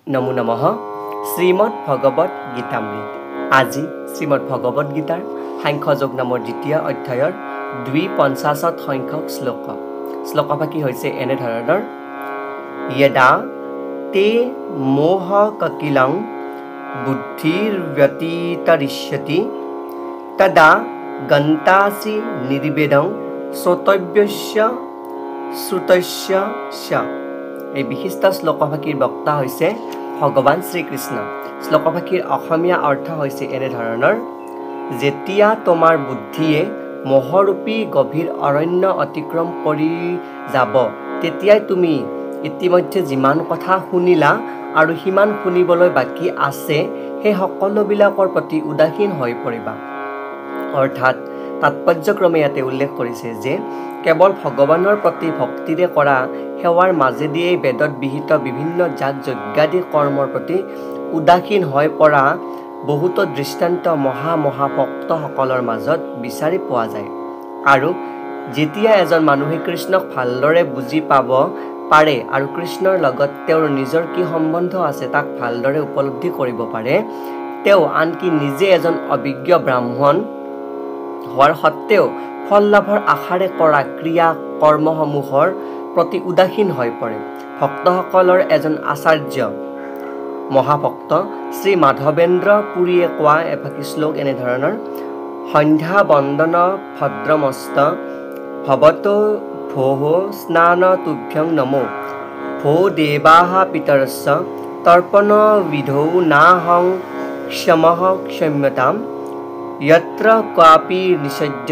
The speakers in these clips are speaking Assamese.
নমো নমঃ শ্ৰীমদ ভগবত গীতামৃত। আজি শ্ৰীমদ ভগবত গীতাৰ সাংখ্যযোগ নামৰ দ্বিতীয় অধ্যায়ৰ 250 সংখ্যক শ্লোকভাগী হৈছে এনেধৰণৰ: য়দা তে মোহ ককিলং বুদ্ধিৰ্ব্যতিতৰিষ্যতি তদা গন্তাসি নিৰ্বেদং শ্ৰোতব্যস্য শ্ৰুতস্য চ। এই বিশিষ্ট শ্লোকভাগীৰ বক্তা হৈছে ভগৱান শ্ৰীকৃষ্ণ। শ্লোকভাগীৰ অসমীয়া অৰ্থ হৈছে এনেধৰণৰ: যেতিয়া তোমাৰ বুদ্ধিয়ে মোহৰূপী গভীৰ অৰণ্য অতিক্ৰম কৰি যাব, তেতিয়াই তুমি ইতিমধ্যে যিমান কথা শুনিলা আৰু সিমান শুনিবলৈ বাকী আছে সেই সকলোবিলাকৰ প্ৰতি উদাসীন হৈ পৰিবা। অৰ্থাৎ তাৎপৰ্যক্ৰমে ইয়াতে উল্লেখ কৰিছে যে কেৱল ভগৱানৰ প্ৰতি ভক্তিৰে কৰা সেৱাৰ মাজেদিয়েই বেদত বিহিত বিভিন্ন যাগ যজ্ঞাদি কৰ্মৰ প্ৰতি উদাসীন হৈ পৰা বহুতো দৃষ্টান্ত মহাভক্তসকলৰ মাজত বিচাৰি পোৱা যায়। আৰু যেতিয়া এজন মানুহে কৃষ্ণক ভালদৰে বুজি পাব পাৰে আৰু কৃষ্ণৰ লগত তেওঁৰ নিজৰ কি সম্বন্ধ আছে তাক ভালদৰে উপলব্ধি কৰিব পাৰে, তেওঁ আনকি নিজে এজন অভিজ্ঞ ব্ৰাহ্মণ হোৱাৰ সত্ত্বেও ফল লাভৰ আশাৰে কৰা ক্ৰিয়া কৰ্মসমূহৰ প্ৰতি উদাসীন হৈ পৰে। ভক্তসকলৰ এজন আচাৰ্য মহাভক্ত শ্ৰী মাধৱেন্দ্ৰ পুৰীয়ে কোৱা এফাকি শ্লোক এনেধৰণৰ: সন্ধ্যা বন্দন ভদ্ৰমস্ত ভৱতো ভোঃ স্নান তুভ্যং নমো ভো দেৱাঃ পিতৰস্য তৰ্পণ বিধৌ নাহং ক্ষমঃ ক্ষম্যতাম যত্ৰ ক্বাপি নিষজ্য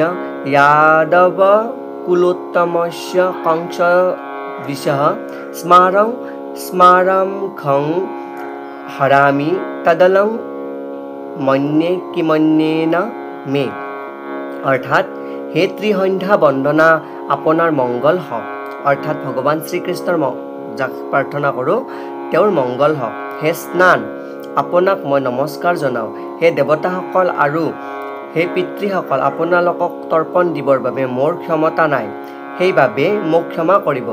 যাদৱ কুলোত্তমস্য কংস দিশঃ স্মাৰং স্মাৰংঘং হৰামি তদলং মন্যে কিমন্যেন মে। অৰ্থাৎ হে ত্ৰিসন্ধ্যা বন্দনা আপোনাৰ মংগল হওক। অৰ্থাৎ ভগৱান শ্ৰীকৃষ্ণৰ যাক প্ৰাৰ্থনা কৰোঁ তেওঁৰ মংগল হওক। হে স্নান, আপোনাক মই নমস্কাৰ জনাওঁ। হে দেৱতাসকল আৰু হে পিতৃসকল, আপোনালোকক তৰ্পণ দিবৰ বাবে মোৰ ক্ষমতা নাই, সেইবাবে মোক ক্ষমা কৰিব।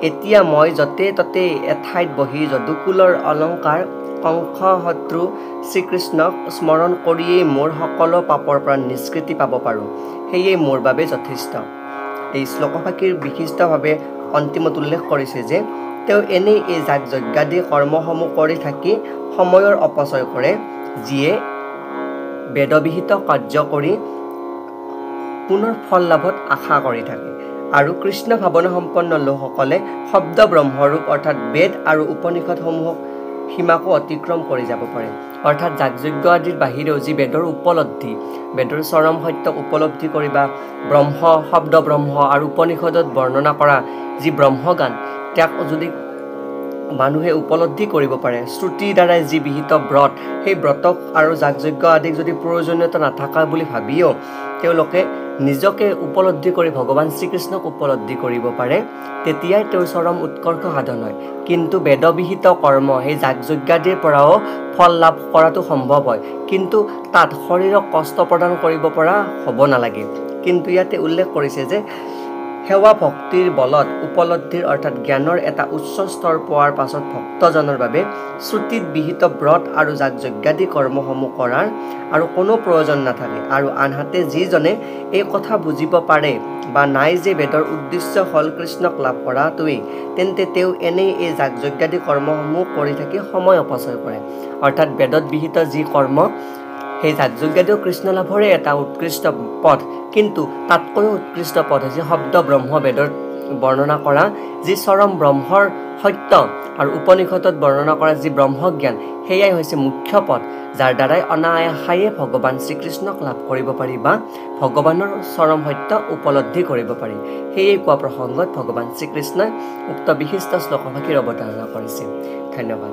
এতিয়া মই য'তে ত'তে এঠাইত বহি যদুকুলৰ অলংকাৰ কংসশত্ৰু শ্ৰীকৃষ্ণক স্মৰণ কৰিয়েই মোৰ সকলো পাপৰ পৰা নিষ্কৃতি পাব পাৰোঁ, সেয়ে মোৰ বাবে যথেষ্ট। এই শ্লোকভাগীৰ বিশিষ্টভাৱে অন্তিমত উল্লেখ কৰিছে যে তেওঁ এনেই এই যাগ যজ্ঞাদি কৰ্মসমূহ কৰি থাকি সময়ৰ অপচয় কৰে, যিয়ে বেদবিহিত কাৰ্য কৰি পুনৰ ফল লাভত আশা কৰি থাকে। আৰু কৃষ্ণ ভাৱনা সম্পন্ন লোকসকলে শব্দ ব্ৰহ্মৰূপ অৰ্থাৎ বেদ আৰু উপনিষদসমূহক সীমাকো অতিক্ৰম কৰি যাব পাৰে। অৰ্থাৎ যাগ যজ্ঞ আদিৰ বাহিৰেও যি বেদৰ উপলব্ধি, বেদৰ চৰম সত্যক উপলব্ধি কৰি বা ব্ৰহ্ম শব্দ ব্ৰহ্ম আৰু উপনিষদত বৰ্ণনা কৰা যি ব্ৰহ্মজ্ঞান, তাক যদি মানুহে উপলব্ধি কৰিব পাৰে, শ্ৰুতিৰ দ্বাৰাই যি বিহিত ব্ৰত, সেই ব্ৰতক আৰু যাগ যজ্ঞ আদিক যদি প্ৰয়োজনীয়তা নাথাকা বুলি ভাবিও তেওঁলোকে নিজকে উপলব্ধি কৰি ভগৱান শ্ৰীকৃষ্ণক উপলব্ধি কৰিব পাৰে, তেতিয়াই তেওঁৰ চৰম উৎকৰ্ষ সাধন হয়। কিন্তু বেদবিহিত কৰ্ম সেই যাগ যজ্ঞাদিৰ পৰাও ফল লাভ কৰাটো সম্ভৱ হয়, কিন্তু তাত শৰীৰক কষ্ট প্ৰদান কৰিব পৰা হ'ব নালাগে। কিন্তু ইয়াতে উল্লেখ কৰিছে যে সেৱা ভক্তিৰ বলত উপলব্ধিৰ অৰ্থাৎ জ্ঞানৰ এটা উচ্চ স্তৰ পোৱাৰ পাছত ভক্তজনৰ বাবে শ্ৰুতিত বিহিত ব্ৰত আৰু যাগ যজ্ঞাদি কৰ্মসমূহ কৰাৰ আৰু কোনো প্ৰয়োজন নাথাকে। আৰু আনহাতে যিজনে এই কথা বুজিব পাৰে বা নাই যে বেদৰ উদ্দেশ্য হ'ল কৃষ্ণক লাভ কৰাটোৱেই, তেন্তে তেওঁ এনেই এই যাগ যজ্ঞাদি কৰ্মসমূহ কৰি থাকি সময় অপচয় কৰে। অৰ্থাৎ বেদত বিহিত যি কৰ্ম, সেই যাগ যজ্ঞাদিও কৃষ্ণ লাভৰে এটা উৎকৃষ্ট পথ, কিন্তু তাতকৈও উৎকৃষ্ট পথ হৈছে শব্দ ব্ৰহ্ম বেদৰ বৰ্ণনা কৰা যি চৰম ব্ৰহ্মৰ সত্য আৰু উপনিষদত বৰ্ণনা কৰা যি ব্ৰহ্মজ্ঞান, সেয়াই হৈছে মুখ্য পথ, যাৰ দ্বাৰাই অনায়াসে ভগৱান শ্ৰীকৃষ্ণক লাভ কৰিব পাৰি বা ভগৱানৰ চৰম সত্য উপলব্ধি কৰিব পাৰি। সেয়ে কোৱা প্ৰসংগত ভগৱান শ্ৰীকৃষ্ণই উক্ত বিশিষ্ট শ্লোকভাগীৰ অৱতাৰণা কৰিছে। ধন্যবাদ।